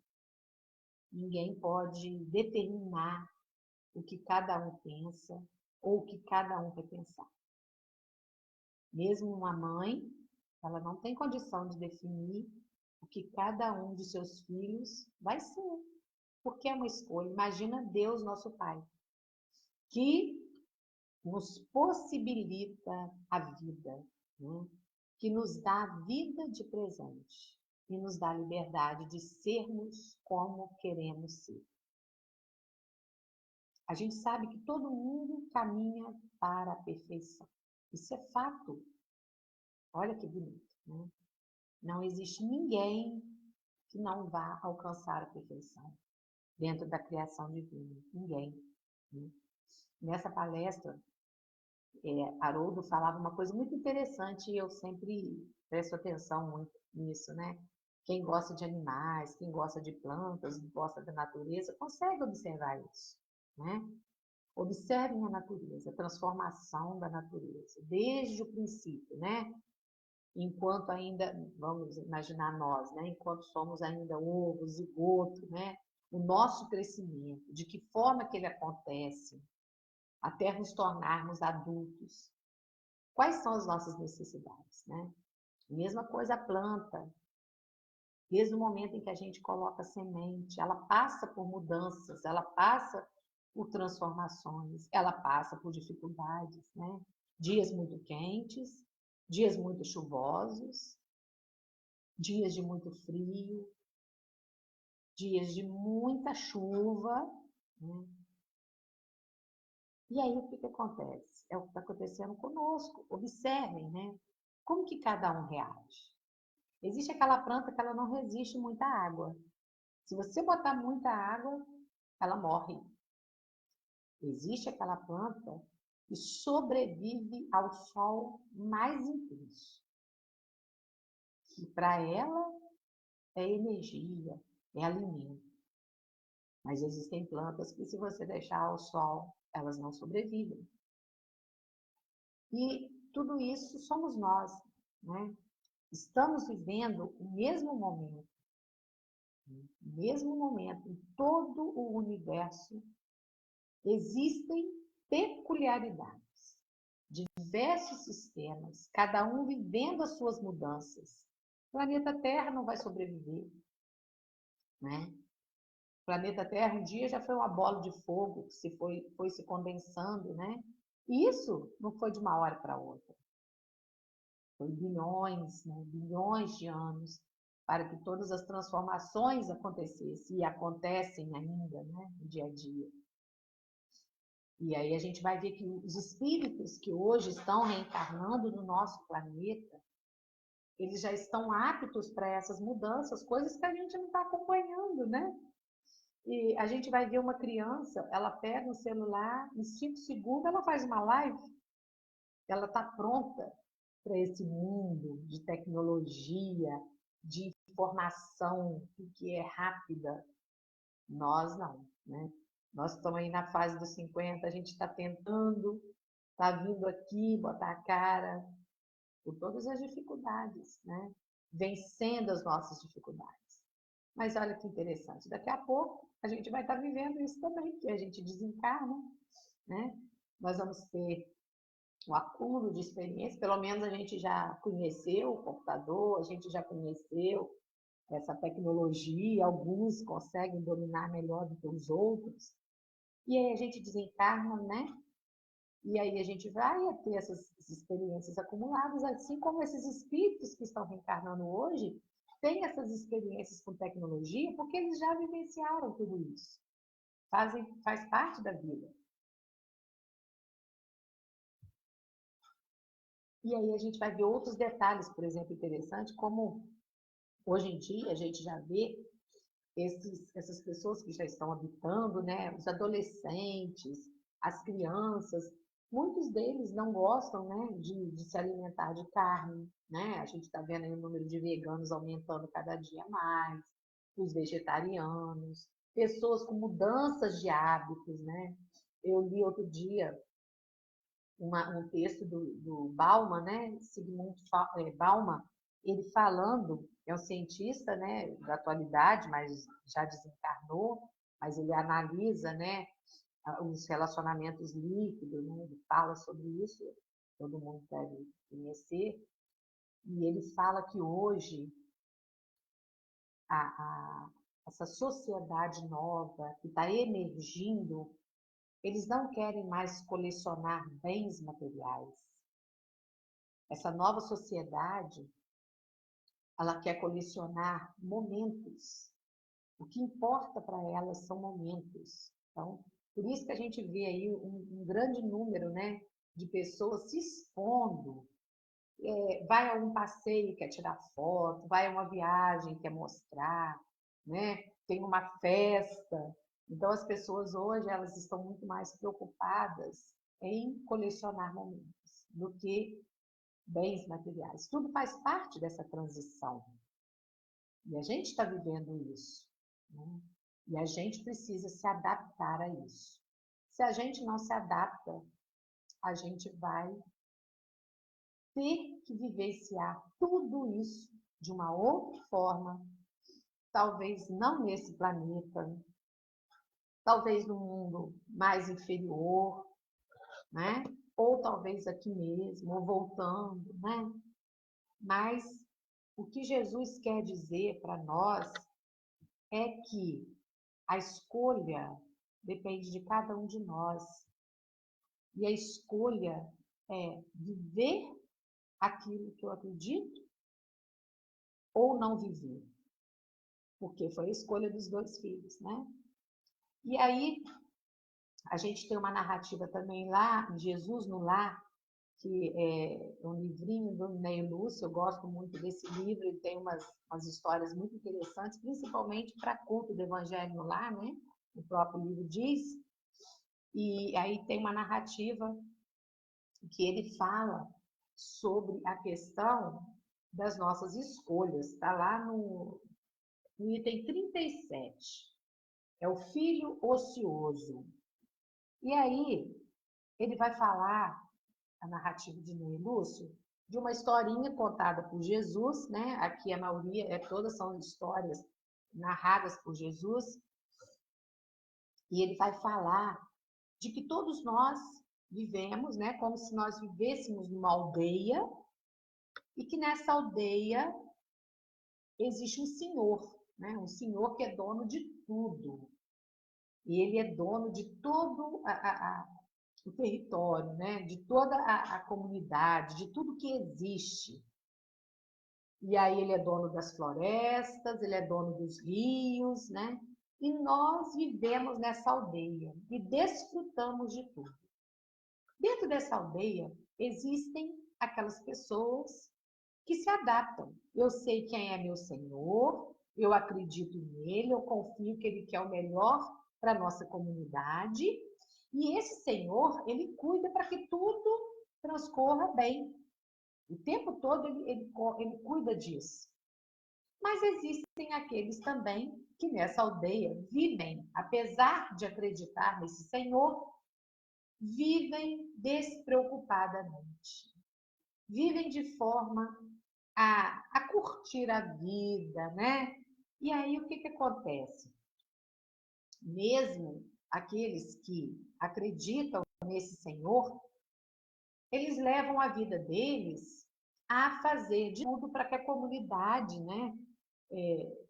Ninguém pode determinar o que cada um pensa ou o que cada um quer pensar. Mesmo uma mãe, ela não tem condição de definir o que cada um de seus filhos vai ser, porque é uma escolha. Imagina Deus, nosso Pai, que nos possibilita a vida, né? Que nos dá a vida de presente e nos dá a liberdade de sermos como queremos ser. A gente sabe que todo mundo caminha para a perfeição. Isso é fato. Olha que bonito, né? Não existe ninguém que não vá alcançar a perfeição dentro da criação divina. Ninguém. Né? Nessa palestra, Haroldo falava uma coisa muito interessante e eu sempre presto atenção muito nisso, né? Quem gosta de animais, quem gosta de plantas, gosta da natureza, consegue observar isso, né? Observem a natureza, a transformação da natureza, desde o princípio, né? Enquanto ainda, vamos imaginar nós, né? Enquanto somos ainda ovo, zigoto, né? O nosso crescimento, de que forma que ele acontece, até nos tornarmos adultos. Quais são as nossas necessidades, né? Mesma coisa a planta. Desde o momento em que a gente coloca a semente, ela passa por mudanças, ela passa por transformações, ela passa por dificuldades, né? Dias muito quentes, dias muito chuvosos, dias de muito frio, dias de muita chuva, né? E aí o que acontece? É o que está acontecendo conosco. Observem, né? Como que cada um reage? Existe aquela planta que ela não resiste muita água. Se você botar muita água, ela morre. Existe aquela planta que sobrevive ao sol mais intenso. Que para ela é energia, é alimento. Mas existem plantas que, se você deixar ao sol, elas não sobrevivem. E tudo isso somos nós, né? Estamos vivendo o mesmo momento. No mesmo momento, em todo o universo, existem peculiaridades de diversos sistemas, cada um vivendo as suas mudanças. O planeta Terra não vai sobreviver, né? O planeta Terra um dia já foi uma bola de fogo que foi se condensando, né? E isso não foi de uma hora para outra. Foi bilhões, né, bilhões de anos para que todas as transformações acontecessem e acontecem ainda, né, no dia a dia. E aí a gente vai ver que os espíritos que hoje estão reencarnando no nosso planeta, eles já estão aptos para essas mudanças, coisas que a gente não está acompanhando, né? E a gente vai ver uma criança, ela pega um celular, em 5 segundos ela faz uma live, ela está pronta para esse mundo de tecnologia, de informação que é rápida. Nós não, né? Nós estamos aí na fase dos 50, a gente está tentando, está vindo aqui botar a cara por todas as dificuldades, né? Vencendo as nossas dificuldades. Mas olha que interessante, daqui a pouco a gente vai estar vivendo isso também, que a gente desencarna, né? Nós vamos ter um acúmulo de experiência, pelo menos a gente já conheceu o computador, a gente já conheceu essa tecnologia, alguns conseguem dominar melhor do que os outros, e aí a gente desencarna, né? E aí a gente vai ter essas experiências acumuladas, assim como esses espíritos que estão reencarnando hoje têm essas experiências com tecnologia, porque eles já vivenciaram tudo isso. Faz parte da vida. E aí a gente vai ver outros detalhes, por exemplo, interessante, como hoje em dia a gente já vê essas pessoas que já estão habitando, né, os adolescentes, as crianças, muitos deles não gostam, né, de se alimentar de carne, né? A gente está vendo aí o número de veganos aumentando cada dia mais, os vegetarianos, pessoas com mudanças de hábitos, né? Eu li outro dia um texto do Bauman, né? Sigmund Bauman, ele falando, é um cientista, né, da atualidade, mas já desencarnou, mas ele analisa, né, os relacionamentos líquidos, né, ele fala sobre isso, todo mundo deve conhecer, e ele fala que hoje a, a, essa sociedade nova que está emergindo, eles não querem mais colecionar bens materiais. Essa nova sociedade, ela quer colecionar momentos. O que importa para elas são momentos. Então, por isso que a gente vê aí um grande número, né, de pessoas se expondo. Vai a um passeio, quer tirar foto, vai a uma viagem, quer mostrar, né? Tem uma festa. Então, as pessoas hoje, elas estão muito mais preocupadas em colecionar momentos do que bens materiais. Tudo faz parte dessa transição. E a gente está vivendo isso, né? E a gente precisa se adaptar a isso. Se a gente não se adapta, a gente vai ter que vivenciar tudo isso de uma outra forma, talvez não nesse planeta, talvez no mundo mais inferior, né? Ou talvez aqui mesmo, ou voltando, né? Mas o que Jesus quer dizer para nós é que a escolha depende de cada um de nós. E a escolha é viver aquilo que eu acredito ou não viver. Porque foi a escolha dos 2 filhos, né? E aí, a gente tem uma narrativa também lá, em Jesus no Lar, que é um livrinho do Ney Lúcio, eu gosto muito desse livro, ele tem umas histórias muito interessantes, principalmente para culto do Evangelho no Lar, né? O próprio livro diz. E aí tem uma narrativa que ele fala sobre a questão das nossas escolhas. Está lá no item 37. É o filho ocioso. E aí ele vai falar, a narrativa de Ney Lúcio, de uma historinha contada por Jesus, né? Aqui a maioria, todas são histórias narradas por Jesus. E ele vai falar de que todos nós vivemos, né, como se nós vivêssemos numa aldeia e que nessa aldeia existe um senhor, né, um senhor que é dono de tudo. E ele é dono de todo o território, né? De toda a comunidade, de tudo que existe. E aí ele é dono das florestas, ele é dono dos rios, né? E nós vivemos nessa aldeia e desfrutamos de tudo. Dentro dessa aldeia existem aquelas pessoas que se adaptam. Eu sei quem é meu Senhor, eu acredito nele, eu confio que ele quer o melhor para a nossa comunidade. E esse Senhor, ele cuida para que tudo transcorra bem. O tempo todo ele cuida disso. Mas existem aqueles também que nessa aldeia vivem, apesar de acreditar nesse Senhor, vivem despreocupadamente. Vivem de forma a curtir a vida, né? E aí o que, que acontece? Mesmo aqueles que acreditam nesse Senhor, eles levam a vida deles a fazer de tudo para que a comunidade, né,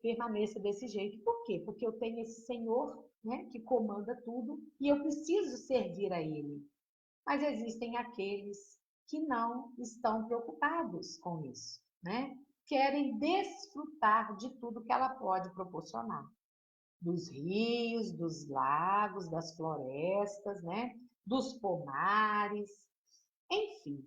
permaneça desse jeito. Por quê? Porque eu tenho esse Senhor, né, que comanda tudo e eu preciso servir a Ele. Mas existem aqueles que não estão preocupados com isso, né? Querem desfrutar de tudo que ela pode proporcionar. Dos rios, dos lagos, das florestas, né? Dos pomares, enfim.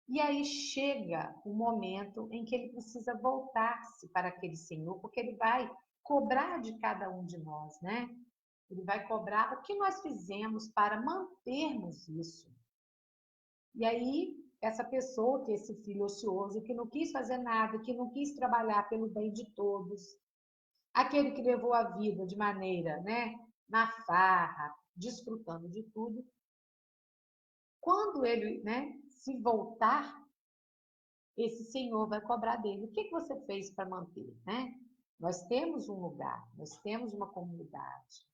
E aí chega o momento em que ele precisa voltar-se para aquele Senhor, porque ele vai cobrar de cada um de nós, né? Ele vai cobrar o que nós fizemos para mantermos isso. E aí, essa pessoa, que é esse filho ocioso, que não quis fazer nada, que não quis trabalhar pelo bem de todos, aquele que levou a vida de maneira, né, na farra, desfrutando de tudo, quando ele, né, se voltar, esse Senhor vai cobrar dele. O que você fez para manter, né? Nós temos um lugar, nós temos uma comunidade.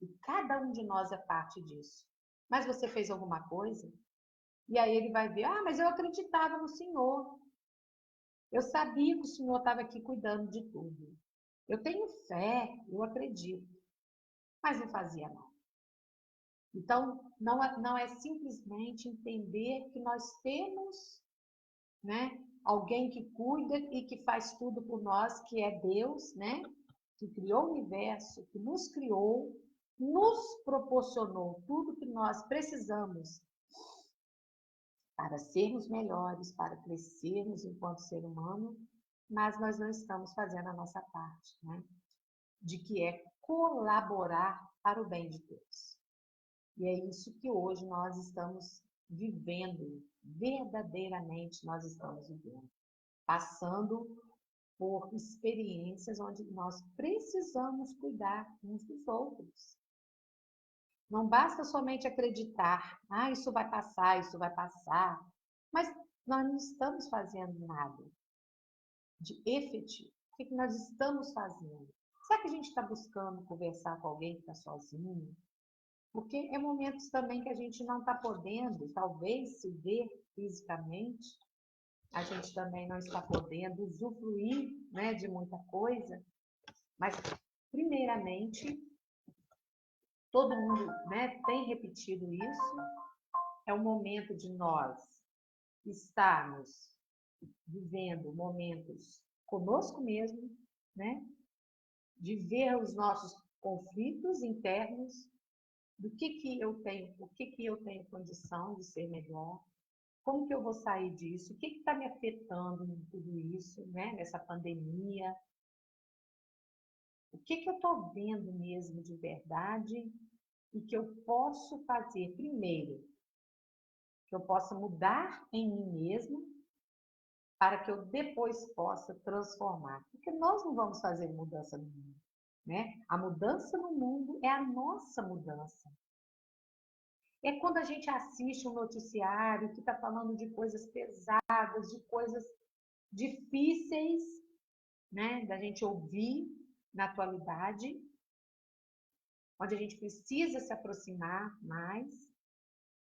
E cada um de nós é parte disso. Mas você fez alguma coisa? E aí ele vai ver, mas eu acreditava no Senhor. Eu sabia que o Senhor estava aqui cuidando de tudo. Eu tenho fé, eu acredito. Mas não fazia nada. Então, não é simplesmente entender que nós temos, né, alguém que cuida e que faz tudo por nós, que é Deus, né, que criou o universo, que nos criou, nos proporcionou tudo que nós precisamos para sermos melhores, para crescermos enquanto ser humano, mas nós não estamos fazendo a nossa parte, né? De que é colaborar para o bem de todos. E é isso que hoje nós estamos vivendo, verdadeiramente nós estamos vivendo, passando por experiências onde nós precisamos cuidar uns dos outros. Não basta somente acreditar, isso vai passar, mas nós não estamos fazendo nada de efetivo. O que nós estamos fazendo? Será que a gente está buscando conversar com alguém que está sozinho? Porque é momentos também que a gente não está podendo, talvez, se ver fisicamente, a gente também não está podendo usufruir, né, de muita coisa, mas, primeiramente, todo mundo, né, tem repetido isso, é o momento de nós estarmos vivendo momentos conosco mesmo, né, de ver os nossos conflitos internos, do que eu tenho, o que eu tenho condição de ser melhor, como que eu vou sair disso, o que está me afetando em tudo isso, né, nessa pandemia, o que eu estou vendo mesmo de verdade e que eu posso fazer primeiro, que eu possa mudar em mim mesmo, para que eu depois possa transformar. Porque nós não vamos fazer mudança no mundo, né? A mudança no mundo é a nossa mudança. É quando a gente assiste um noticiário que está falando de coisas pesadas, de coisas difíceis, né, da gente ouvir na atualidade, onde a gente precisa se aproximar mais,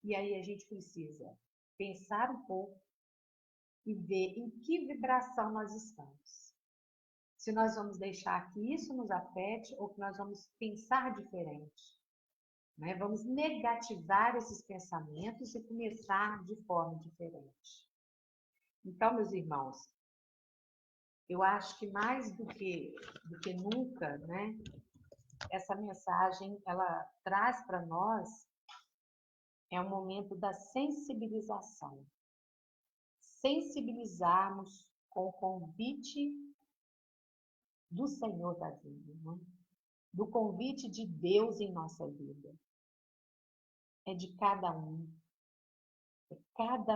e aí a gente precisa pensar um pouco e ver em que vibração nós estamos. Se nós vamos deixar que isso nos afete ou que nós vamos pensar diferente. né? Vamos negativar esses pensamentos e começar de forma diferente. Então, meus irmãos, eu acho que mais do que nunca, né, essa mensagem ela traz para nós um momento da sensibilização. Sensibilizarmos com o convite do Senhor da vida, né? Do convite de Deus em nossa vida. É de cada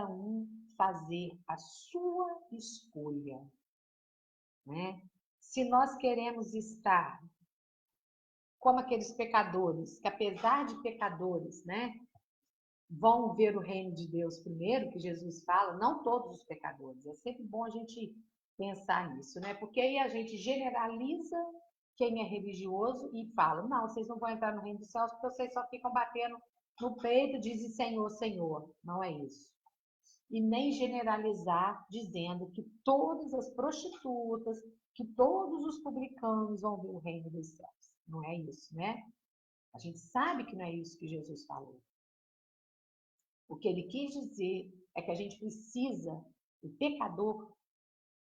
um fazer a sua escolha, né? Se nós queremos estar como aqueles pecadores, que apesar de pecadores, né, vão ver o reino de Deus primeiro, que Jesus fala, não todos os pecadores. É sempre bom a gente pensar nisso, né? Porque aí a gente generaliza quem é religioso e fala, não, vocês não vão entrar no reino dos céus porque vocês só ficam batendo no peito, dizem Senhor, Senhor. Não é isso. E nem generalizar dizendo que todas as prostitutas, que todos os publicanos vão ver o reino dos céus. Não é isso, né? A gente sabe que não é isso que Jesus falou. O que ele quis dizer é que a gente precisa, o pecador,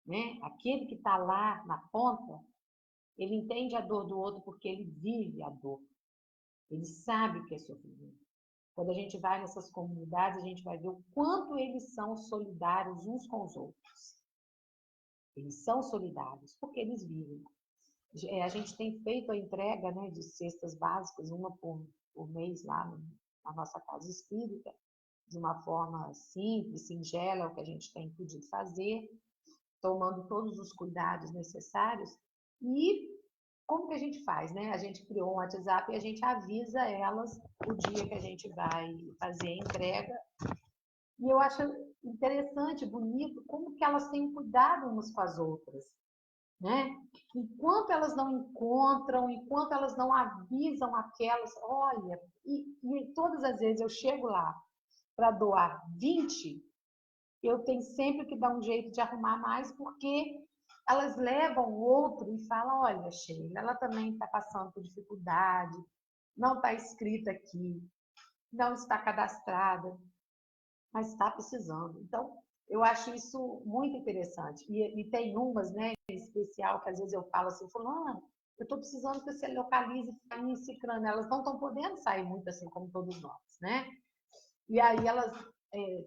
né, aquele que está lá na ponta, ele entende a dor do outro porque ele vive a dor. Ele sabe o que é sofrimento. Quando a gente vai nessas comunidades, a gente vai ver o quanto eles são solidários uns com os outros. Eles são solidários porque eles vivem. A gente tem feito a entrega, né, de cestas básicas, uma por mês lá na nossa casa espírita, de uma forma simples, singela, o que a gente tem podido fazer, tomando todos os cuidados necessários. E como que a gente faz, né? A gente criou um WhatsApp e a gente avisa elas o dia que a gente vai fazer a entrega. E eu acho interessante, bonito, como que elas têm cuidado umas com as outras, né? Enquanto elas não encontram, enquanto elas não avisam aquelas, olha, e todas as vezes eu chego lá para doar 20, eu tenho sempre que dar um jeito de arrumar mais, porque elas levam o outro e falam, olha, Sheila, ela também está passando por dificuldade, não está escrita aqui, não está cadastrada, mas está precisando. Então, eu acho isso muito interessante. E tem umas, né, em especial, que às vezes eu falo assim, fulano, eu estou precisando que você localize para mim ciclano. Elas não estão podendo sair muito assim como todos nós, né? E aí elas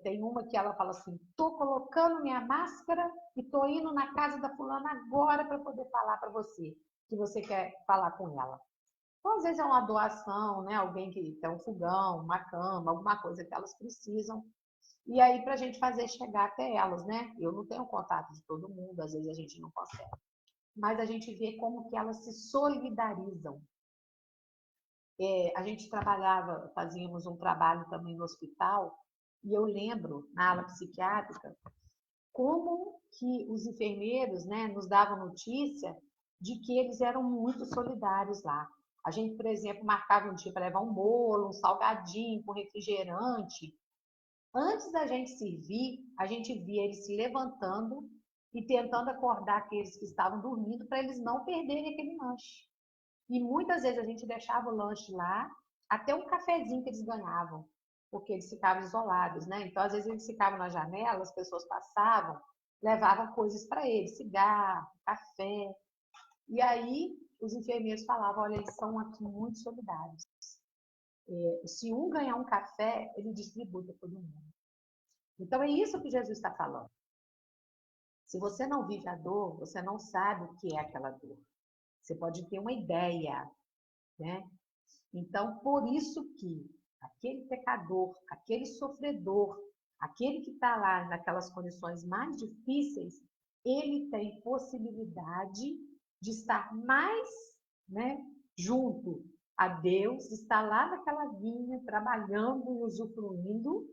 tem uma que ela fala assim, estou colocando minha máscara e estou indo na casa da fulana agora para poder falar para você que você quer falar com ela. Então, às vezes é uma doação, né? Alguém que tem um fogão, uma cama, alguma coisa que elas precisam. E aí, para a gente fazer chegar até elas, né? Eu não tenho contato de todo mundo, às vezes a gente não consegue. Mas a gente vê como que elas se solidarizam. A gente trabalhava, fazíamos um trabalho também no hospital, e eu lembro, na ala psiquiátrica, como que os enfermeiros, né, nos davam notícia de que eles eram muito solidários lá. A gente, por exemplo, marcava um dia para levar um bolo, um salgadinho, com refrigerante. Antes da gente servir, a gente via eles se levantando e tentando acordar aqueles que estavam dormindo para eles não perderem aquele lanche. E muitas vezes a gente deixava o lanche lá, até um cafezinho que eles ganhavam, porque eles ficavam isolados, né? Então, às vezes, eles ficavam na janela, as pessoas passavam, levavam coisas para eles, cigarro, café. E aí, os enfermeiros falavam, olha, eles são aqui muito solidários. Se um ganhar um café, ele distribui para todo mundo. Então, é isso que Jesus está falando. Se você não vive a dor, você não sabe o que é aquela dor. Você pode ter uma ideia, né? Então, por isso que aquele pecador, aquele sofredor, aquele que está lá naquelas condições mais difíceis, ele tem possibilidade de estar mais, né, junto a Deus, estar lá naquela vinha, trabalhando e usufruindo,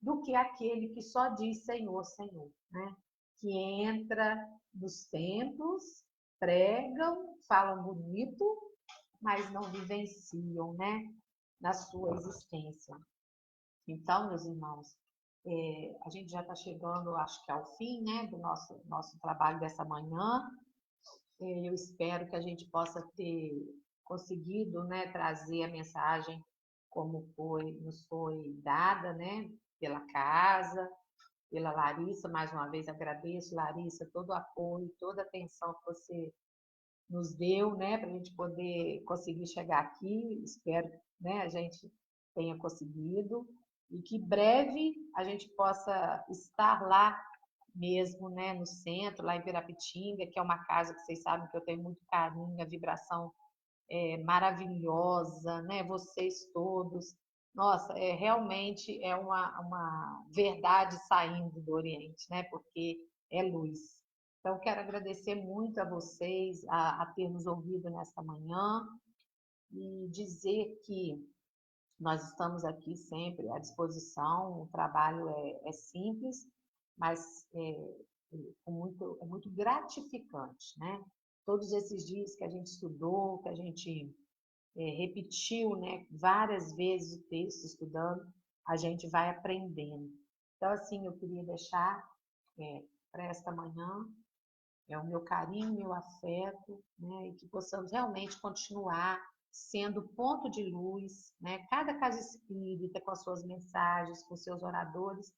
do que aquele que só diz Senhor, Senhor, né? Que entra nos templos, pregam, falam bonito, mas não vivenciam, né, na sua existência. Então, meus irmãos, a gente já está chegando, acho que ao fim, né, do nosso trabalho dessa manhã. Eu espero que a gente possa ter conseguido, né, trazer a mensagem como nos foi dada, né, pela casa, pela Larissa. Mais uma vez agradeço, Larissa, todo o apoio, toda a atenção que você nos deu, né, para a gente poder conseguir chegar aqui. Espero, né, a gente tenha conseguido e que breve a gente possa estar lá mesmo, né, no centro, lá em Pirapitinga, que é uma casa que vocês sabem que eu tenho muito carinho, a vibração é maravilhosa, né? Vocês todos. Nossa, realmente é uma verdade saindo do Oriente, né? Porque é luz. Então, quero agradecer muito a vocês a ter nos ouvido nesta manhã e dizer que nós estamos aqui sempre à disposição. O trabalho é simples, mas é muito gratificante, né? Todos esses dias que a gente estudou, que a gente repetiu, né, várias vezes o texto estudando, a gente vai aprendendo. Então, assim, eu queria deixar para esta manhã o meu carinho, meu afeto, né, e que possamos realmente continuar sendo ponto de luz, né, cada casa espírita com as suas mensagens, com seus oradores,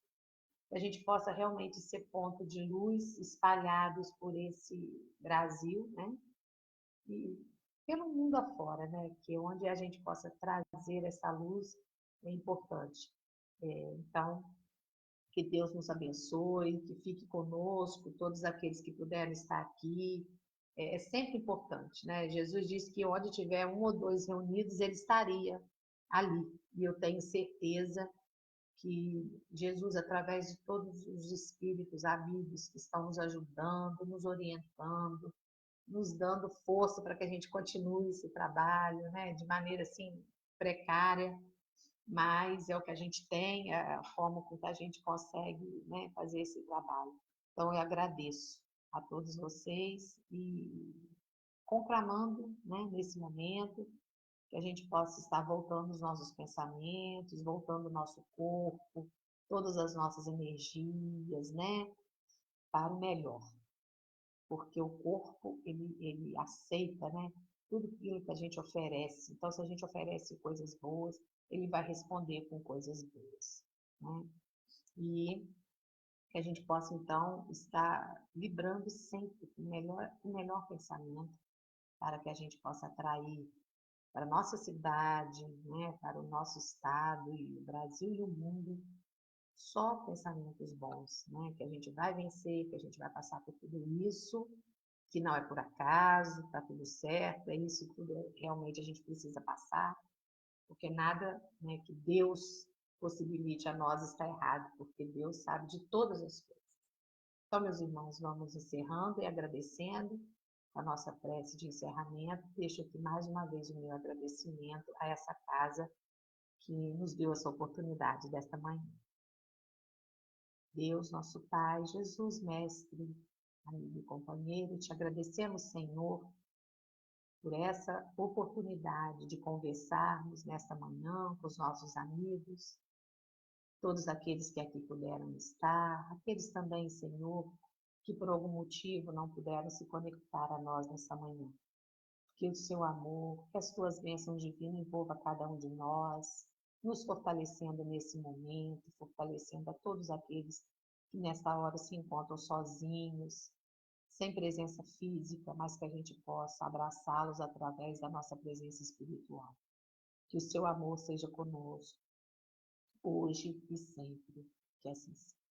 que a gente possa realmente ser ponto de luz espalhados por esse Brasil, né, e pelo mundo afora, né? Que onde a gente possa trazer essa luz é importante. Então, que Deus nos abençoe, que fique conosco, todos aqueles que puderam estar aqui. É sempre importante, né? Jesus disse que onde tiver um ou dois reunidos, ele estaria ali. E eu tenho certeza que Jesus, através de todos os espíritos amigos que estão nos ajudando, nos orientando, nos dando força para que a gente continue esse trabalho, né, de maneira assim precária, mas é o que a gente tem, é a forma com que a gente consegue, né, fazer esse trabalho. Então eu agradeço a todos vocês e conclamando, né, nesse momento que a gente possa estar voltando os nossos pensamentos, voltando o nosso corpo, todas as nossas energias, né, para o melhor, porque o corpo ele aceita, né, tudo aquilo que a gente oferece. Então, se a gente oferece coisas boas, ele vai responder com coisas boas, né? E que a gente possa então estar vibrando sempre o melhor pensamento para que a gente possa atrair para a nossa cidade, né, para o nosso estado e o Brasil e o mundo só pensamentos bons, né? Que a gente vai vencer, que a gente vai passar por tudo isso, que não é por acaso, está tudo certo, é isso tudo realmente a gente precisa passar, porque nada, né, que Deus possibilite a nós está errado, porque Deus sabe de todas as coisas. Então, meus irmãos, vamos encerrando e agradecendo a nossa prece de encerramento. Deixo aqui mais uma vez o meu agradecimento a essa casa que nos deu essa oportunidade desta manhã. Deus, nosso Pai, Jesus, Mestre, amigo e companheiro, te agradecemos, Senhor, por essa oportunidade de conversarmos nesta manhã com os nossos amigos, todos aqueles que aqui puderam estar, aqueles também, Senhor, que por algum motivo não puderam se conectar a nós nessa manhã. Que o seu amor, que as tuas bênçãos divinas envolva cada um de nós, nos fortalecendo nesse momento, fortalecendo a todos aqueles que nesta hora se encontram sozinhos, sem presença física, mas que a gente possa abraçá-los através da nossa presença espiritual. Que o seu amor seja conosco, hoje e sempre. Que assim seja.